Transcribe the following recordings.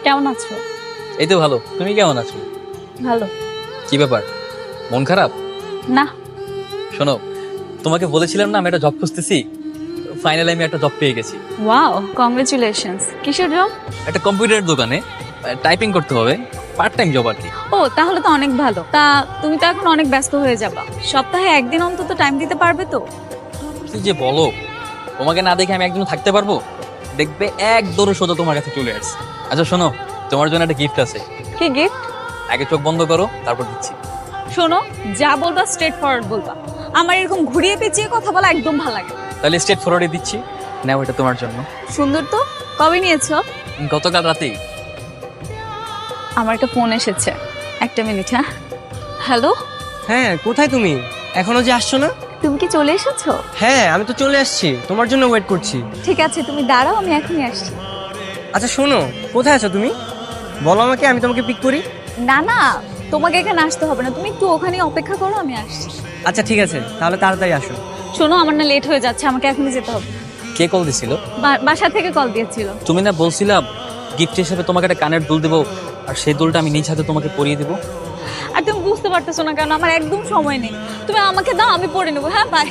কেমন আছো? এই তো ভালো। তুমি কেমন আছো? ভালো। কি ব্যাপার, মন খারাপ? না। শোনো, তোমাকে বলেছিলাম না আমি একটা জব খুঁজতেছি। ফাইনালি আমি একটা জব পেয়ে গেছি। Wow, congratulations. কিসের জব? একটা কম্পিউটার দোকানে টাইপিং করতে হবে, পার্ট টাইম জব আর কি। ও, তাহলে তো অনেক ভালো। তা তুমি তো এখন অনেক ব্যস্ত হয়ে যাবা, সপ্তাহে একদিন অন্তত টাইম দিতে পারবে তো? কি যে বলো, তোমাকে না দেখে আমি একদিন থাকতে পারবো? দেখবে এক দৌড়ে সোজা তোমার কাছে চলে আসছে। আচ্ছা শোনো, তোমার জন্য একটা গিফট আছে। কি গিফট? আগে চোখ বন্ধ করো, তারপর দিচ্ছি। শোনো, যা বলবা স্ট্রেট ফরওয়ার্ড বলবা। আমার এরকম ঘুরিয়ে পেঁচিয়ে কথা বলা একদম ভালো লাগে না। তাহলে স্ট্রেট ফরওয়ার্ডে দিচ্ছি, নাও এটা তোমার জন্য। সুন্দর তো। কবে নিয়েছো? গতকাল রাতেই। আমার একটা ফোন এসেছে, একটা মিনিট। হ্যাঁ, হ্যালো। হ্যাঁ, কোথায় তুমি? এখনো যে আসছো না? তুমি কি চলে এসেছো? হ্যাঁ, আমি তো চলে আসছি, তোমার জন্য ওয়েট করছি। ঠিক আছে, তুমি দাঁড়াও, আমি এখনই আসছি। আচ্ছা শোনো, কোথায় আছো তুমি? বলো আমাকে, আমি তোমাকে পিক করি। না না, তোমাকে এখানে আসতে হবে না, তুমি একটু ওখানে অপেক্ষা করো, আমি আসছি। আচ্ছা ঠিক আছে, তাহলে তাড়াতাড়ি আসো। শোনো, আমার না লেট হয়ে যাচ্ছে, আমাকে এখনই যেতে হবে। কে কল দিছিল? বাসা থেকে কল দিয়েছিল। তুমি না বলছিলা গিফট হিসেবে তোমাকে একটা কানের দুল দেবো, আর সেই দুলটা আমি নিজ হাতে তোমাকে পরিয়ে দেবো। আর তুমি বুঝতে পারতেছো না কেন? আমার একদম সময় নেই, তুমি আমাকে দাও, আমি পড়ে নেবো। হ্যাঁ, বাই।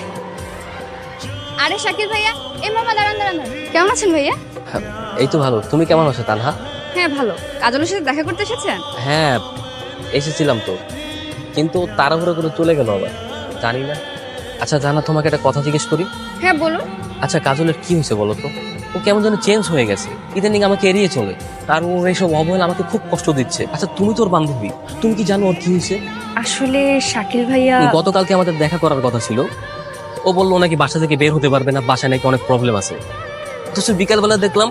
আরে শাকির ভাইয়া, এই মামা দাঁড়ান দাঁড়ান দাঁড়ান। কেমন আছেন ভাইয়া? এই তো ভালো। তুমি কেমন আছো তানহা? হ্যাঁ ভালো। কাজলের সাথে দেখা করতে এসেছেন? হ্যাঁ, এসেছিলাম তো, কিন্তু তাড়াহুড়ো করে চলে গেল আবার, জানি না। আচ্ছা জানা, তোমাকে একটা কথা জিজ্ঞেস করি। হ্যাঁ বলুন। আচ্ছা, কাজলের কি হয়েছে বলো তো? ও কেমন যেন চেঞ্জ হয়ে গেছে, ইদানিং আমাকে এড়িয়ে চলে, আর ওর এইসব অবহেলা আমাকে খুব কষ্ট দিচ্ছে। আচ্ছা তুমি তোর বান্ধবী, তুমি কি জানো ওর কি হয়েছে? আসলে শাকিল ভাইয়া, গতকালকে আমাদের দেখা করার কথা ছিল, ও বললো নাকি বাসা থেকে বের হতে পারবে না, বাসায় নাকি অনেক প্রবলেম আছে। অথচ বিকালবেলা দেখলাম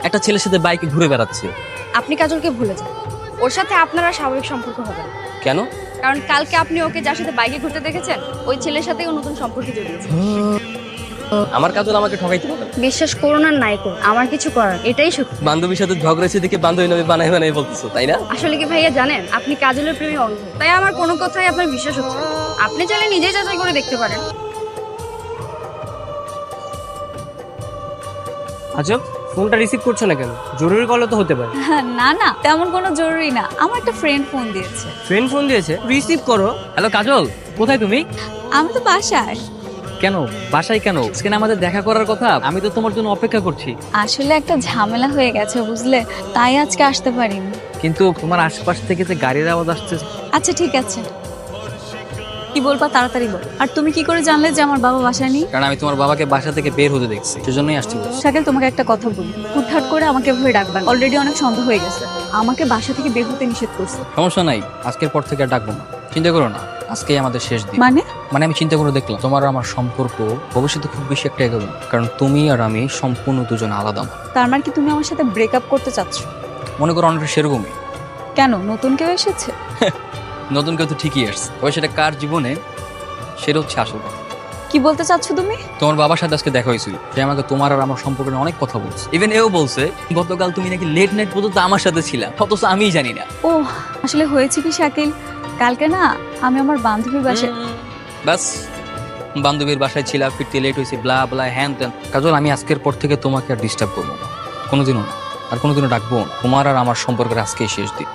একটা ছেলের সাথে বাইকে ঘুরে বেড়াচ্ছে। আপনি কাজলকে ভুলে যান। ওর সাথে আপনার আর স্বাভাবিক সম্পর্ক হবে না। কেন? কারণ কালকে আপনি ওকে যার সাথে বাইকে ঘুরতে দেখেছেন, ওই ছেলের সাথেই ও নতুন সম্পর্কে জড়িয়েছে। আমার কাজল আমাকে ঠকাইতে পারে? বিশ্বাস করুন আর নাই করুন, আমার কিছু করার এটাই সত্যি। বান্ধবীর সাথে ঝগড়াছে দেখে বান্ধবী নামে বানাই বানাই বলতেছো, তাই না? আসলে কি ভাইয়া জানেন, আপনি কাজলের প্রেমে অন্ধ, তাই আমার কোনো কথাই আপনার বিশ্বাস হচ্ছে না। আপনি চাইলে নিজেই যাচাই করে দেখতে পারেন। আচ্ছা, ফোনটা রিসিভ করছো না কেন? জরুরি কলও তো হতে পারে। না না, তেমন কোনো জরুরি না, আমার একটা ফ্রেন্ড ফোন দিয়েছে। ফ্রেন্ড ফোন দিয়েছে, রিসিভ করো। হ্যালো কাজল, কোথায় তুমি? আমি তো বাসায়। কেন বাসায় কেন? আজকে না আমাদের দেখা করার কথা, আমি তো তোমার জন্য অপেক্ষা করছি। আসলে একটা ঝামেলা হয়ে গেছে বুঝলে, তাই আজকে আসতে পারিনি। কিন্তু তোমার আশপাশ থেকে যে গাড়ির আওয়াজ আসছে। আচ্ছা ঠিক আছে, কি বলবা তাড়াতাড়ি বল। আর তুমি কি করে জানলে যে আমার বাবা বাসায় নেই? কারণ আমি তোমার বাবাকে বাসা থেকে বের হতে দেখছি, সেজন্যই আসছি। শাকিল, তোমাকে একটা কথা বলি, হুটহাট করে আমাকে ভয় ডাকবেন, অলরেডি অনেক সন্দেহ হয়ে গেছে। আমাকে বাসা থেকে বের হতে নিষেধ করছে। সমস্যা নাই, আজকের পর থেকে আর ডাকবো না, চিন্তা করো না। আজকেই আমাদের শেষ দিন। মানে আমি চিন্তা করে দেখলাম তোমার আর আমার সম্পর্ক ভবিষ্যতে খুব বেশি একটা এগোবে না, কারণ তুমি আর আমি সম্পূর্ণ দুজন আলাদা। তার মানে কি তুমি আমার সাথে ব্রেকআপ করতে চাচ্ছ? মনে করো অনেকটা সেরকমই। কেন, নতুন কেউ এসেছে? নতুন কেউ তো ঠিকই আসছে, তবে সেটা কার জীবনে সেটা হচ্ছে আসল কথা। কি বলতে চাচ্ছ তুমি? তোমার বাবার সাথে আজকে দেখা হয়েছিল, সে আমাকে তোমার আর আমার সম্পর্কে অনেক কথা বলছে। ইভেন এও বলছে গতকাল তুমি নাকি লেট নাইট পর্যন্ত আমার সাথে ছিলা, অথচ আমিই জানি না। ও, আসলে হয়েছে কি শাকিল, কালকে না আমি আমার বান্ধবীর বাসায়। বাস, বান্ধবীর বাসায় ছিলা, ফিরতে লেট হয়েছে, ব্লা ব্লা হ্যান ত্যান। কাজল, আমি আজকের পর থেকে তোমাকে আর ডিস্টার্ব করবো না, কোনোদিনও না, আর কোনোদিনও ডাকবো না। তোমার আর আমার সম্পর্কের আজকেই শেষ দিন।